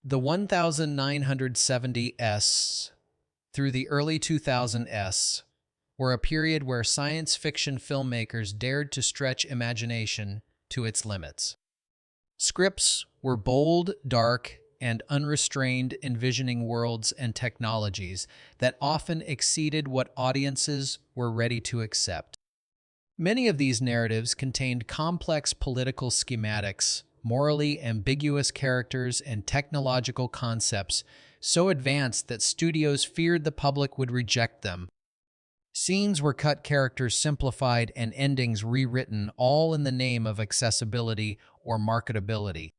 The 1970s through the early 2000s were a period where science fiction filmmakers dared to stretch imagination to its limits. Scripts were bold, dark, and unrestrained, envisioning worlds and technologies that often exceeded what audiences were ready to accept. Many of these narratives contained complex political schematics, morally ambiguous characters, and technological concepts so advanced that studios feared the public would reject them. Scenes were cut, characters simplified, and endings rewritten, all in the name of accessibility or marketability.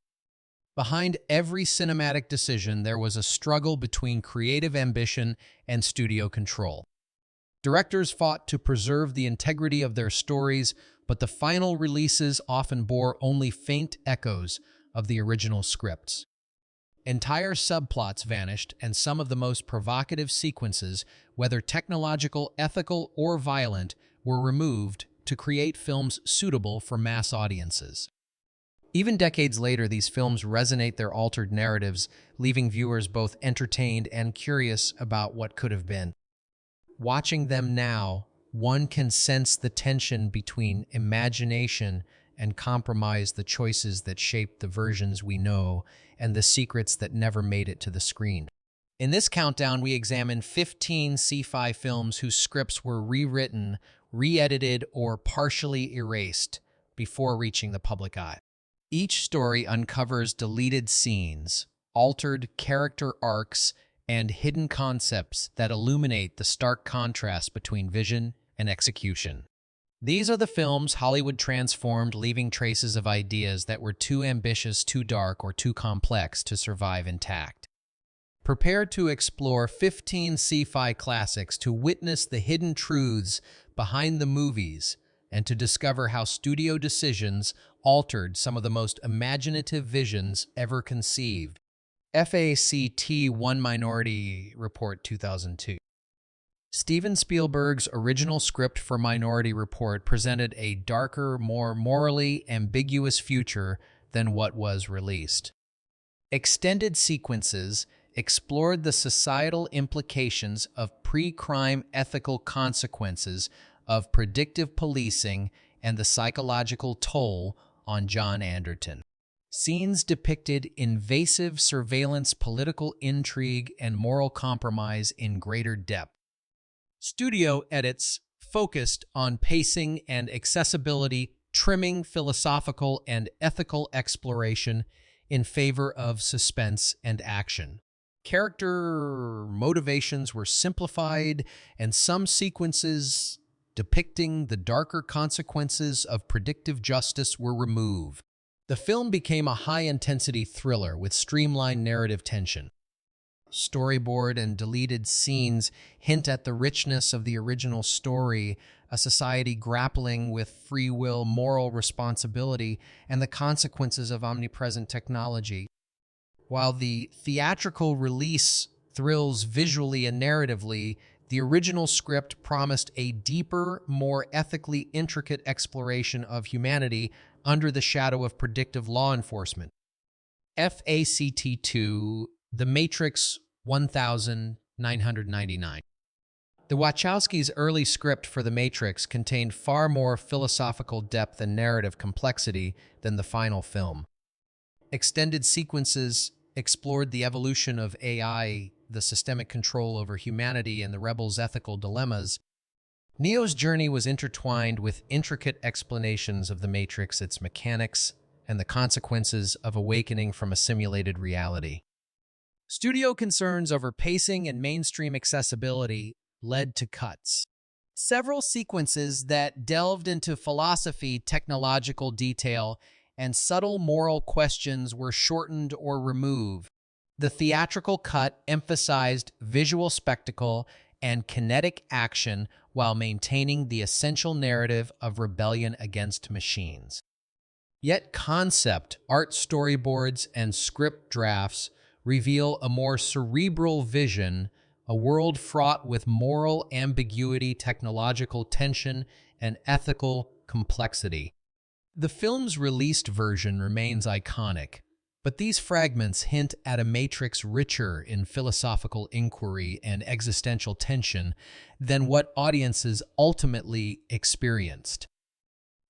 Behind every cinematic decision, there was a struggle between creative ambition and studio control. Directors fought to preserve the integrity of their stories, but the final releases often bore only faint echoes of the original scripts. Entire subplots vanished, and some of the most provocative sequences, whether technological, ethical, or violent, were removed to create films suitable for mass audiences. Even decades later, these films resonate their altered narratives, leaving viewers both entertained and curious about what could have been. Watching them now, one can sense the tension between imagination and compromise, the choices that shaped the versions we know and the secrets that never made it to the screen. In this countdown, we examine 15 sci-fi films whose scripts were rewritten, re-edited, or partially erased before reaching the public eye. Each story uncovers deleted scenes, altered character arcs, and hidden concepts that illuminate the stark contrast between vision and execution. These are the films Hollywood transformed, leaving traces of ideas that were too ambitious, too dark, or too complex to survive intact. Prepare to explore 15 sci-fi classics, to witness the hidden truths behind the movies, and to discover how studio decisions altered some of the most imaginative visions ever conceived. FACT 1 Minority Report 2002. Steven Spielberg's original script for Minority Report presented a darker, more morally ambiguous future than what was released. Extended sequences explored the societal implications of pre-crime ethical consequences of predictive policing and the psychological toll on John Anderton. Scenes depicted invasive surveillance, political intrigue, and moral compromise in greater depth. Studio edits focused on pacing and accessibility, trimming philosophical and ethical exploration in favor of suspense and action. Character motivations were simplified, and some sequences depicting the darker consequences of predictive justice were removed. The film became a high-intensity thriller with streamlined narrative tension. Storyboard and deleted scenes hint at the richness of the original story, a society grappling with free will, moral responsibility, and the consequences of omnipresent technology. While the theatrical release thrills visually and narratively, the original script promised a deeper, more ethically intricate exploration of humanity under the shadow of predictive law enforcement. FACT 2, The Matrix 1999. The Wachowskis' early script for The Matrix contained far more philosophical depth and narrative complexity than the final film. Extended sequences explored the evolution of AI, the systemic control over humanity, and the rebels' ethical dilemmas. Neo's journey was intertwined with intricate explanations of the Matrix, its mechanics, and the consequences of awakening from a simulated reality. Studio concerns over pacing and mainstream accessibility led to cuts. Several sequences that delved into philosophy, technological detail, and subtle moral questions were shortened or removed. The theatrical cut emphasized visual spectacle and kinetic action while maintaining the essential narrative of rebellion against machines. Yet concept, art storyboards, and script drafts reveal a more cerebral vision, a world fraught with moral ambiguity, technological tension, and ethical complexity. The film's released version remains iconic, But these fragments hint at a matrix richer in philosophical inquiry and existential tension than what audiences ultimately experienced.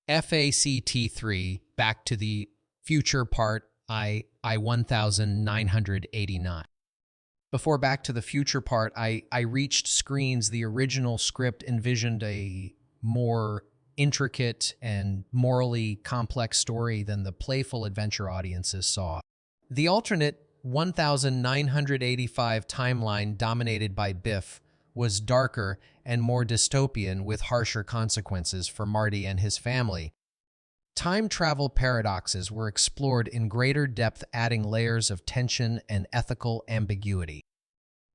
FACT3, Back to the Future Part I 1989. Before Back to the Future Part I reached screens, the original script envisioned a more intricate and morally complex story than the playful adventure audiences saw. The alternate 1985 timeline, dominated by Biff, was darker and more dystopian, with harsher consequences for Marty and his family. Time travel paradoxes were explored in greater depth, adding layers of tension and ethical ambiguity.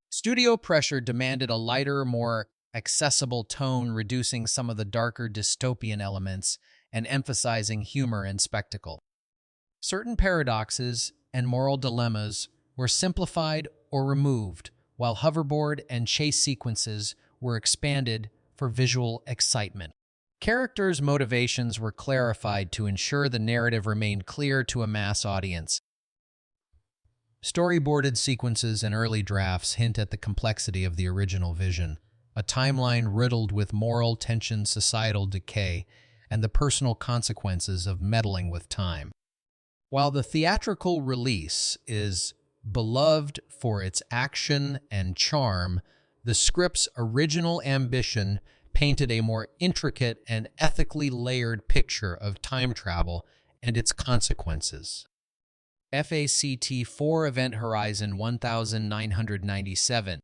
Studio pressure demanded a lighter, more accessible tone, reducing some of the darker dystopian elements and emphasizing humor and spectacle. Certain paradoxes and moral dilemmas were simplified or removed, while hoverboard and chase sequences were expanded for visual excitement. Characters' motivations were clarified to ensure the narrative remained clear to a mass audience. Storyboarded sequences and early drafts hint at the complexity of the original vision, a timeline riddled with moral tension, societal decay, and the personal consequences of meddling with time. While the theatrical release is beloved for its action and charm, the script's original ambition painted a more intricate and ethically layered picture of time travel and its consequences. FACT4 Event Horizon 1997.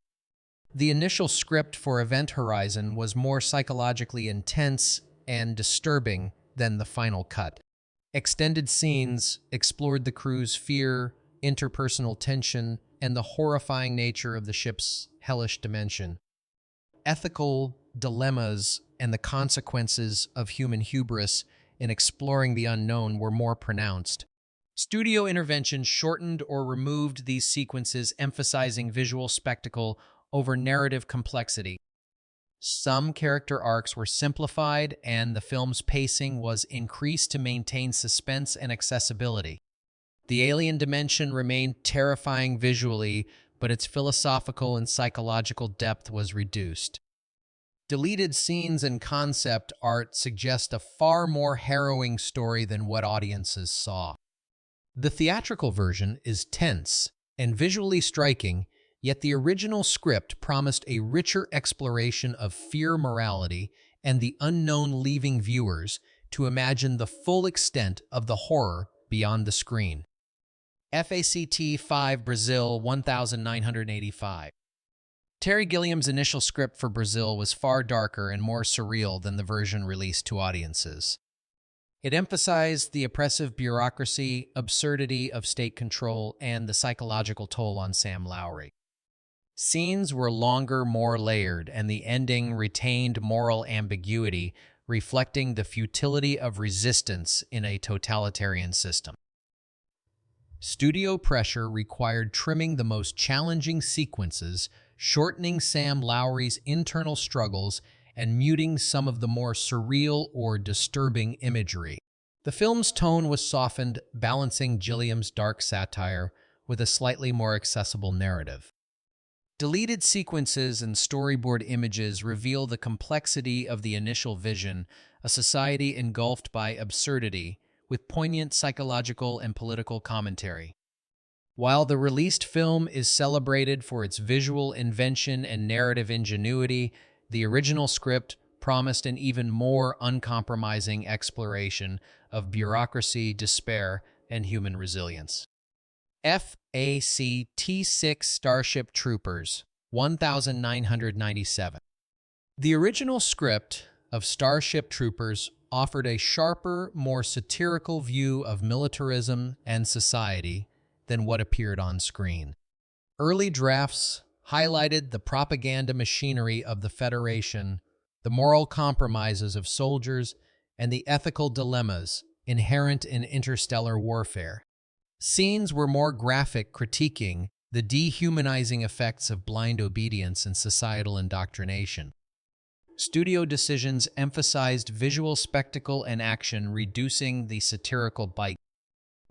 The initial script for Event Horizon was more psychologically intense and disturbing than the final cut. Extended scenes explored the crew's fear, interpersonal tension, and the horrifying nature of the ship's hellish dimension. Ethical dilemmas and the consequences of human hubris in exploring the unknown were more pronounced. Studio intervention shortened or removed these sequences, emphasizing visual spectacle over narrative complexity. Some character arcs were simplified, and the film's pacing was increased to maintain suspense and accessibility. The alien dimension remained terrifying visually, but its philosophical and psychological depth was reduced. Deleted scenes and concept art suggest a far more harrowing story than what audiences saw. The theatrical version is tense and visually striking, yet the original script promised a richer exploration of fear, morality, and the unknown, leaving viewers to imagine the full extent of the horror beyond the screen. FACT 5 Brazil 1985. Terry Gilliam's initial script for Brazil was far darker and more surreal than the version released to audiences. It emphasized the oppressive bureaucracy, absurdity of state control, and the psychological toll on Sam Lowry. Scenes were longer, more layered, and the ending retained moral ambiguity, reflecting the futility of resistance in a totalitarian system. Studio pressure required trimming the most challenging sequences, shortening Sam Lowry's internal struggles, and muting some of the more surreal or disturbing imagery. The film's tone was softened, balancing Gilliam's dark satire with a slightly more accessible narrative. Deleted sequences and storyboard images reveal the complexity of the initial vision, a society engulfed by absurdity, with poignant psychological and political commentary. While the released film is celebrated for its visual invention and narrative ingenuity, the original script promised an even more uncompromising exploration of bureaucracy, despair, and human resilience. FACT6 Starship Troopers 1997. The original script of Starship Troopers offered a sharper, more satirical view of militarism and society than what appeared on screen. Early drafts highlighted the propaganda machinery of the Federation, the moral compromises of soldiers, and the ethical dilemmas inherent in interstellar warfare. Scenes were more graphic, critiquing the dehumanizing effects of blind obedience and societal indoctrination. Studio decisions emphasized visual spectacle and action, reducing the satirical bite.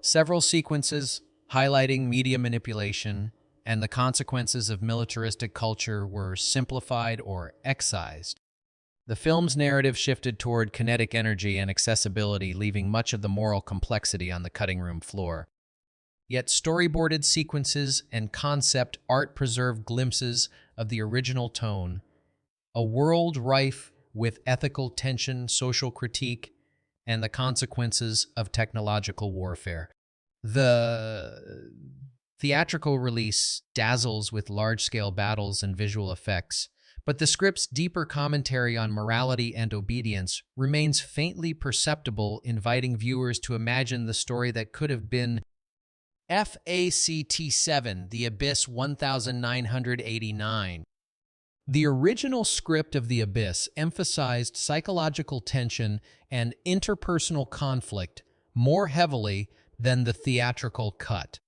Several sequences highlighting media manipulation and the consequences of militaristic culture were simplified or excised. The film's narrative shifted toward kinetic energy and accessibility, leaving much of the moral complexity on the cutting room floor. Yet storyboarded sequences and concept art preserve glimpses of the original tone, a world rife with ethical tension, social critique, and the consequences of technological warfare. The theatrical release dazzles with large-scale battles and visual effects, but the script's deeper commentary on morality and obedience remains faintly perceptible, inviting viewers to imagine the story that could have been. FACT 7, The Abyss 1989. The original script of The Abyss emphasized psychological tension and interpersonal conflict more heavily than the theatrical cut.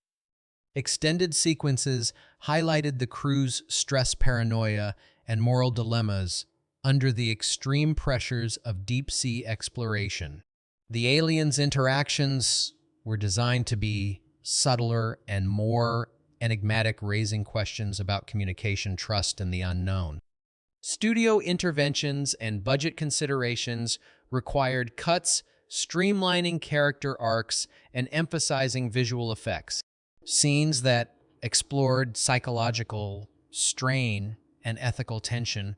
Extended sequences highlighted the crew's stress, paranoia, and moral dilemmas under the extreme pressures of deep-sea exploration. The aliens' interactions were designed to be subtler and more enigmatic, raising questions about communication, trust, and the unknown. Studio interventions and budget considerations required cuts, streamlining character arcs, and emphasizing visual effects. Scenes that explored psychological strain and ethical tension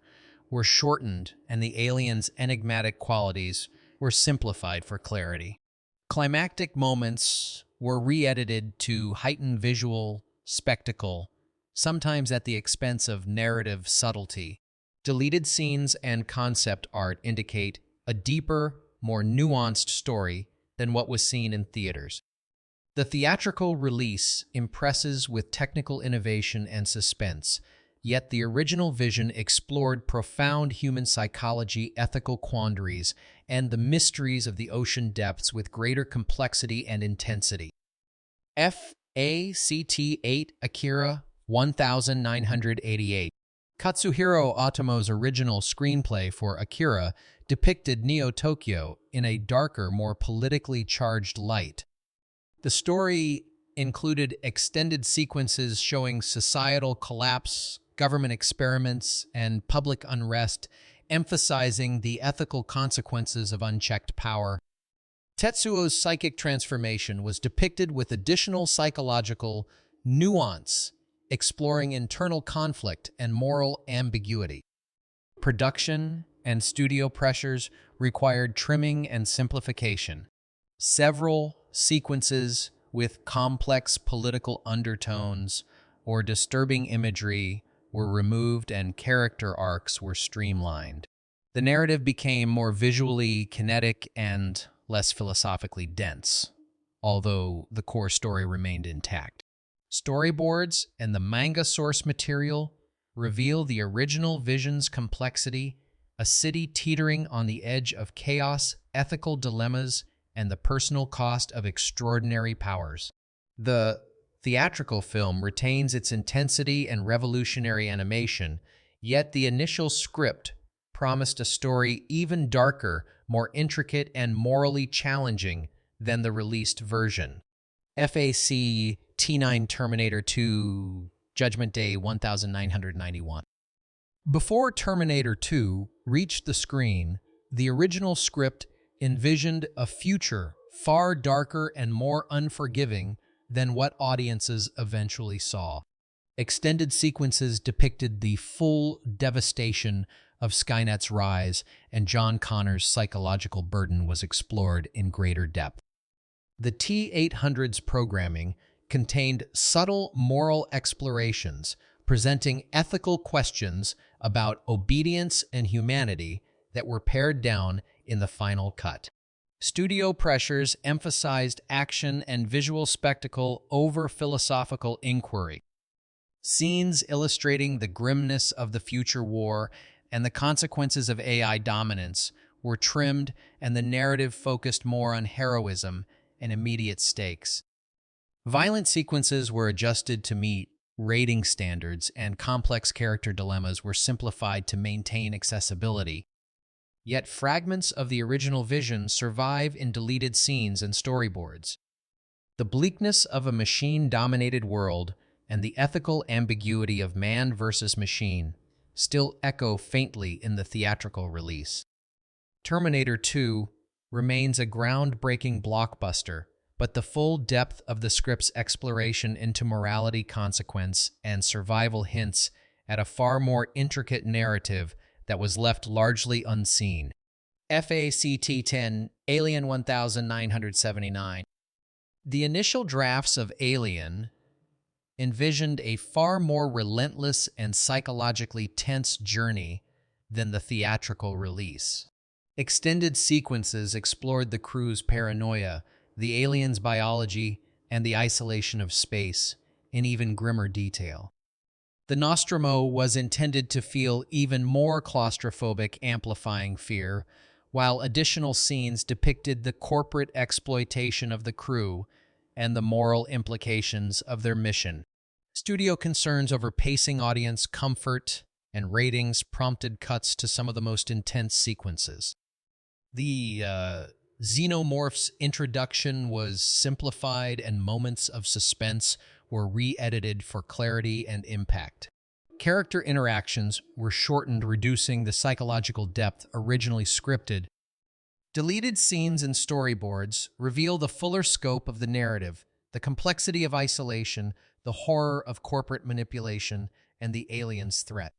were shortened, and the aliens' enigmatic qualities were simplified for clarity. Climactic moments were re-edited to heighten visual spectacle, sometimes at the expense of narrative subtlety. Deleted scenes and concept art indicate a deeper, more nuanced story than what was seen in theaters. The theatrical release impresses with technical innovation and suspense, yet the original vision explored profound human psychology, ethical quandaries, and the mysteries of the ocean depths with greater complexity and intensity. FACT 8, Akira 1988. Katsuhiro Otomo's original screenplay for Akira depicted Neo-Tokyo in a darker, more politically charged light. The story included extended sequences showing societal collapse, government experiments, and public unrest, emphasizing the ethical consequences of unchecked power. Tetsuo's psychic transformation was depicted with additional psychological nuance, exploring internal conflict and moral ambiguity. Production and studio pressures required trimming and simplification. Several sequences with complex political undertones or disturbing imagery were removed and character arcs were streamlined. The narrative became more visually kinetic and less philosophically dense, although the core story remained intact. Storyboards and the manga source material reveal the original vision's complexity, a city teetering on the edge of chaos, ethical dilemmas, and the personal cost of extraordinary powers. The theatrical film retains its intensity and revolutionary animation, yet the initial script promised a story even darker, more intricate, and morally challenging than the released version. FAC T9 Terminator 2 Judgment Day 1991. Before Terminator 2 reached the screen, the original script envisioned a future far darker and more unforgiving than what audiences eventually saw. Extended sequences depicted the full devastation of Skynet's rise, and John Connor's psychological burden was explored in greater depth. The T-800's programming contained subtle moral explorations, presenting ethical questions about obedience and humanity that were pared down in the final cut. Studio pressures emphasized action and visual spectacle over philosophical inquiry. Scenes illustrating the grimness of the future war and the consequences of AI dominance were trimmed, and the narrative focused more on heroism and immediate stakes. Violent sequences were adjusted to meet rating standards, and complex character dilemmas were simplified to maintain accessibility. Yet fragments of the original vision survive in deleted scenes and storyboards. The bleakness of a machine-dominated world and the ethical ambiguity of man versus machine still echo faintly in the theatrical release. Terminator 2 remains a groundbreaking blockbuster, but the full depth of the script's exploration into morality, consequence, and survival hints at a far more intricate narrative that was left largely unseen. FACT 10, Alien 1979. The initial drafts of Alien envisioned a far more relentless and psychologically tense journey than the theatrical release. Extended sequences explored the crew's paranoia, the aliens' biology, and the isolation of space in even grimmer detail. The Nostromo was intended to feel even more claustrophobic, amplifying fear, while additional scenes depicted the corporate exploitation of the crew and the moral implications of their mission. Studio concerns over pacing, audience comfort, and ratings prompted cuts to some of the most intense sequences. The Xenomorph's introduction was simplified, and moments of suspense were re-edited for clarity and impact. Character interactions were shortened, reducing the psychological depth originally scripted. Deleted scenes and storyboards reveal the fuller scope of the narrative, the complexity of isolation, the horror of corporate manipulation, and the aliens' threat.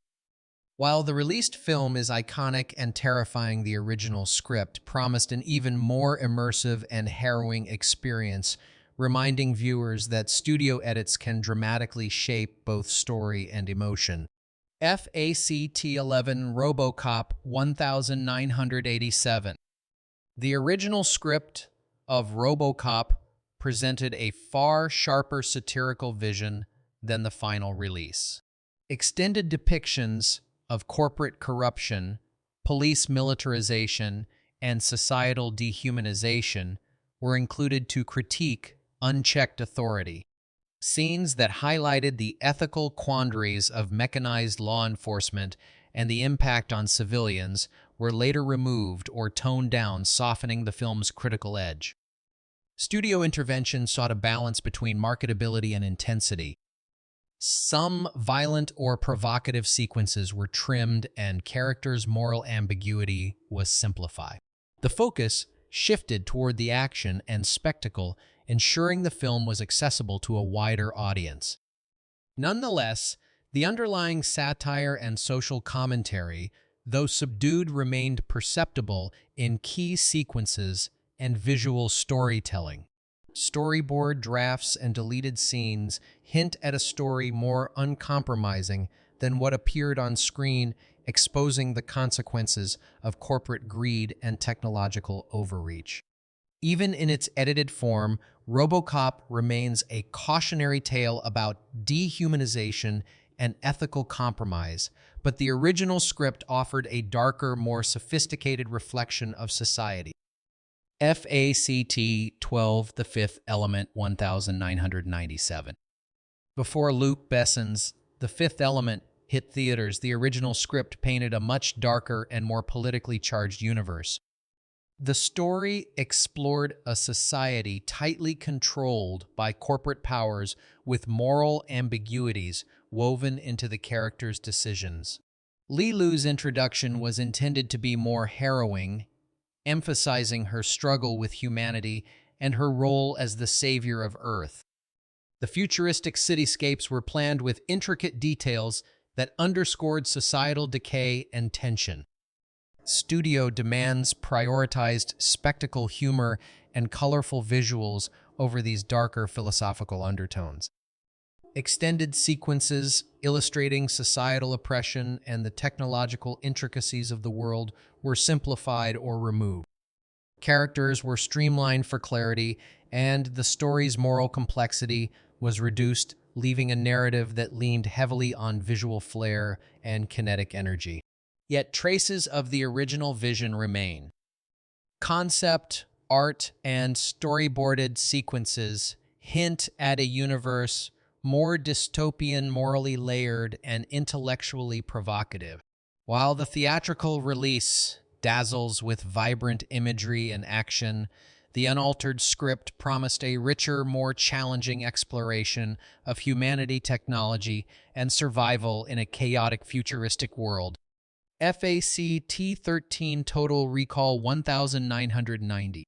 While the released film is iconic and terrifying, the original script promised an even more immersive and harrowing experience, reminding viewers that studio edits can dramatically shape both story and emotion. FACT 11, RoboCop 1987. The original script of RoboCop presented a far sharper satirical vision than the final release. Extended depictions of corporate corruption, police militarization, and societal dehumanization were included to critique unchecked authority. Scenes that highlighted the ethical quandaries of mechanized law enforcement and the impact on civilians were later removed or toned down, softening the film's critical edge. Studio intervention sought a balance between marketability and intensity. Some violent or provocative sequences were trimmed, and characters' moral ambiguity was simplified. The focus shifted toward the action and spectacle, ensuring the film was accessible to a wider audience. Nonetheless, the underlying satire and social commentary, though subdued, remained perceptible in key sequences and visual storytelling. Storyboard drafts and deleted scenes hint at a story more uncompromising than what appeared on screen, exposing the consequences of corporate greed and technological overreach. Even in its edited form, RoboCop remains a cautionary tale about dehumanization and ethical compromise, but the original script offered a darker, more sophisticated reflection of society. FACT 12, The Fifth Element 1997. Before Luc Besson's The Fifth Element hit theaters, the original script painted a much darker and more politically charged universe. The story explored a society tightly controlled by corporate powers, with moral ambiguities woven into the characters' decisions. Lilu's introduction was intended to be more harrowing, emphasizing her struggle with humanity and her role as the savior of Earth. The futuristic cityscapes were planned with intricate details that underscored societal decay and tension. Studio demands prioritized spectacle, humor, and colorful visuals over these darker philosophical undertones. Extended sequences illustrating societal oppression and the technological intricacies of the world were simplified or removed. Characters were streamlined for clarity, and the story's moral complexity was reduced, leaving a narrative that leaned heavily on visual flair and kinetic energy. Yet traces of the original vision remain. Concept, art, and storyboarded sequences hint at a universe more dystopian, morally layered, and intellectually provocative. While the theatrical release dazzles with vibrant imagery and action, The unaltered script promised a richer, more challenging exploration of humanity, technology, and survival in a chaotic futuristic world. FACT-13 Total Recall 1990.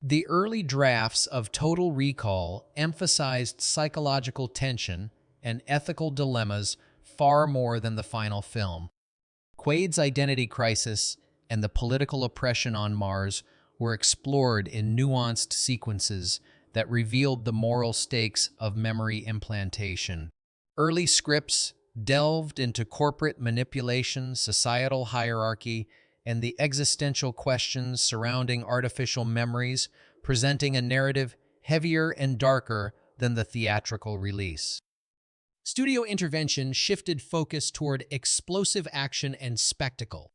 The early drafts of Total Recall emphasized psychological tension and ethical dilemmas far more than the final film. Quaid's identity crisis and the political oppression on Mars were explored in nuanced sequences that revealed the moral stakes of memory implantation. Early scripts delved into corporate manipulation, societal hierarchy, and the existential questions surrounding artificial memories, presenting a narrative heavier and darker than the theatrical release. Studio intervention shifted focus toward explosive action and spectacle.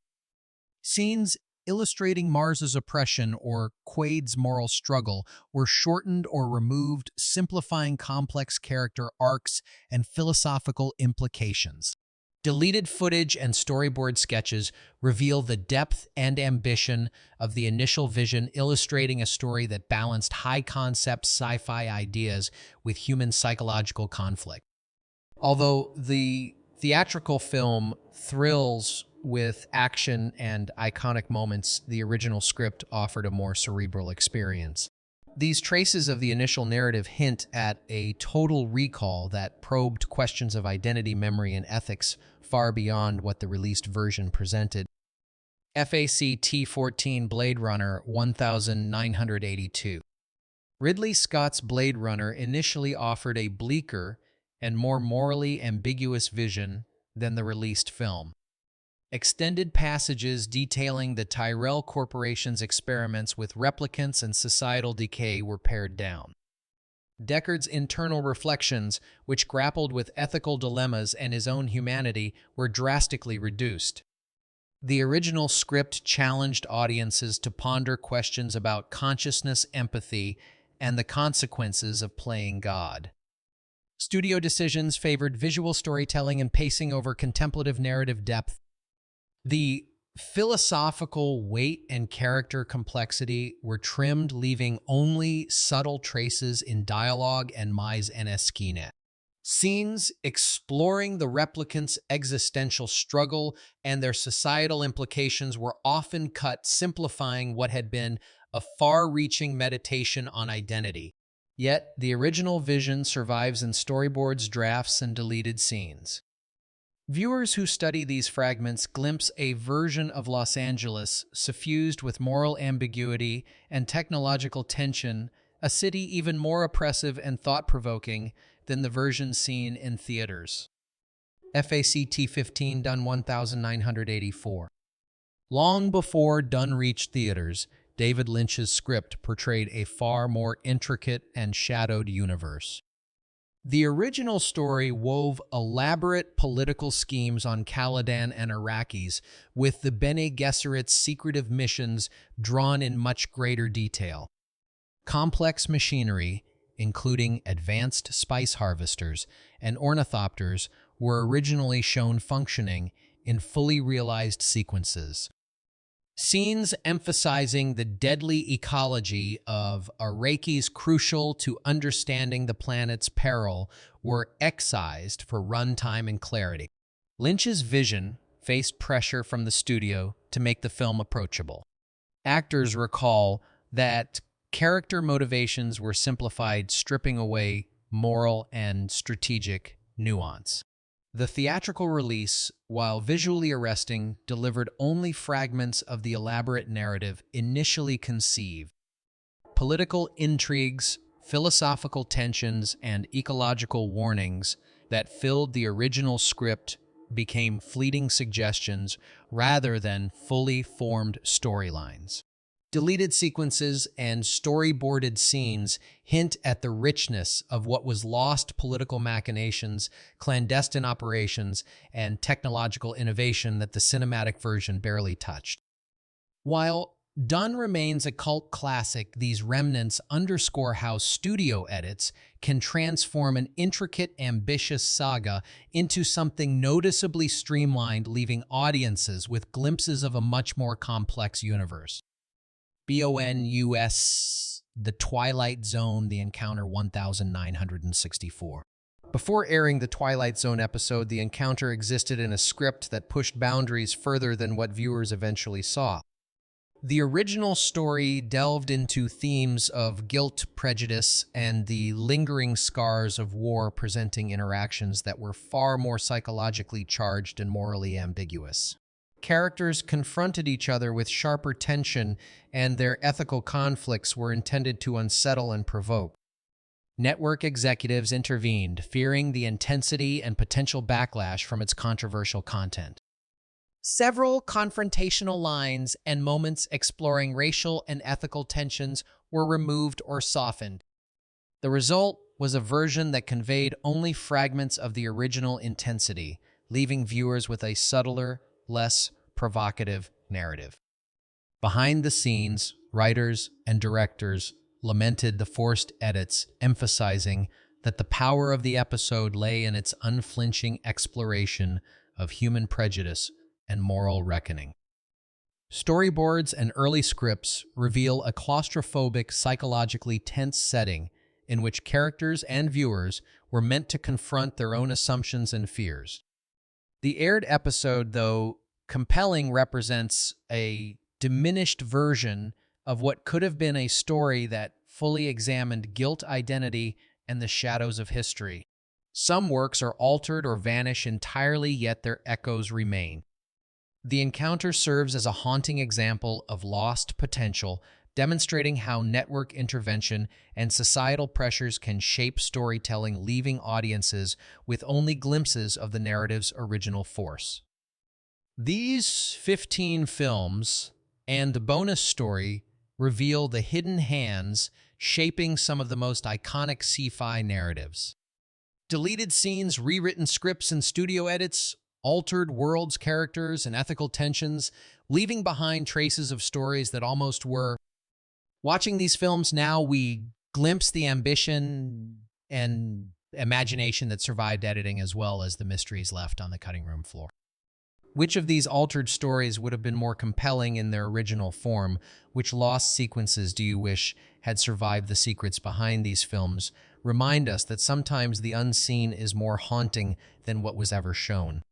Scenes illustrating Mars's oppression or Quaid's moral struggle were shortened or removed, simplifying complex character arcs and philosophical implications. Deleted footage and storyboard sketches reveal the depth and ambition of the initial vision, illustrating a story that balanced high-concept sci-fi ideas with human psychological conflict. Although the theatrical film thrills with action and iconic moments, the original script offered a more cerebral experience. These traces of the initial narrative hint at a total recall that probed questions of identity, memory, and ethics far beyond what the released version presented. FACT-14 Blade Runner 1982. Ridley Scott's Blade Runner initially offered a bleaker and more morally ambiguous vision than the released film. Extended passages detailing the Tyrell Corporation's experiments with replicants and societal decay were pared down. Deckard's internal reflections, which grappled with ethical dilemmas and his own humanity, were drastically reduced. The original script challenged audiences to ponder questions about consciousness, empathy, and the consequences of playing God. Studio decisions favored visual storytelling and pacing over contemplative narrative depth. The philosophical weight and character complexity were trimmed, leaving only subtle traces in dialogue and mise en esquina. Scenes exploring the replicants' existential struggle and their societal implications were often cut, simplifying what had been a far-reaching meditation on identity. Yet, the original vision survives in storyboards, drafts, and deleted scenes. Viewers who study these fragments glimpse a version of Los Angeles suffused with moral ambiguity and technological tension, a city even more oppressive and thought-provoking than the version seen in theaters. FACT-15 Dune 1984. Long before Dune reached theaters, David Lynch's script portrayed a far more intricate and shadowed universe. The original story wove elaborate political schemes on Caladan and Iraqis, with the Bene Gesserit's secretive missions drawn in much greater detail. Complex machinery, including advanced spice harvesters and ornithopters, were originally shown functioning in fully realized sequences. Scenes emphasizing the deadly ecology of Arrakis, crucial to understanding the planet's peril, were excised for runtime and clarity. Lynch's vision faced pressure from the studio to make the film approachable. Actors recall that character motivations were simplified, stripping away moral and strategic nuance. The theatrical release, while visually arresting, delivered only fragments of the elaborate narrative initially conceived. Political intrigues, philosophical tensions, and ecological warnings that filled the original script became fleeting suggestions rather than fully formed storylines. Deleted sequences and storyboarded scenes hint at the richness of what was lost: political machinations, clandestine operations, and technological innovation that the cinematic version barely touched. While Dune remains a cult classic, these remnants underscore how studio edits can transform an intricate, ambitious saga into something noticeably streamlined, leaving audiences with glimpses of a much more complex universe. BONUS, The Twilight Zone, The Encounter 1964. Before airing the Twilight Zone episode, The Encounter existed in a script that pushed boundaries further than what viewers eventually saw. The original story delved into themes of guilt, prejudice, and the lingering scars of war, presenting interactions that were far more psychologically charged and morally ambiguous. Characters confronted each other with sharper tension, and their ethical conflicts were intended to unsettle and provoke. Network executives intervened, fearing the intensity and potential backlash from its controversial content. Several confrontational lines and moments exploring racial and ethical tensions were removed or softened. The result was a version that conveyed only fragments of the original intensity, leaving viewers with a subtler, less provocative narrative. Behind the scenes, writers and directors lamented the forced edits, emphasizing that the power of the episode lay in its unflinching exploration of human prejudice and moral reckoning. Storyboards and early scripts reveal a claustrophobic, psychologically tense setting in which characters and viewers were meant to confront their own assumptions and fears. The aired episode, though compelling, represents a diminished version of what could have been a story that fully examined guilt, identity, and the shadows of history. Some works are altered or vanish entirely, yet their echoes remain. The Encounter serves as a haunting example of lost potential, demonstrating how network intervention and societal pressures can shape storytelling, leaving audiences with only glimpses of the narrative's original force. These 15 films and the bonus story reveal the hidden hands shaping some of the most iconic sci-fi narratives. Deleted scenes, rewritten scripts, and studio edits altered worlds, characters, and ethical tensions, leaving behind traces of stories that almost were. Watching these films now, we glimpse the ambition and imagination that survived editing, as well as the mysteries left on the cutting room floor. Which of these altered stories would have been more compelling in their original form? Which lost sequences do you wish had survived the secrets behind these films? Remind us that sometimes the unseen is more haunting than what was ever shown.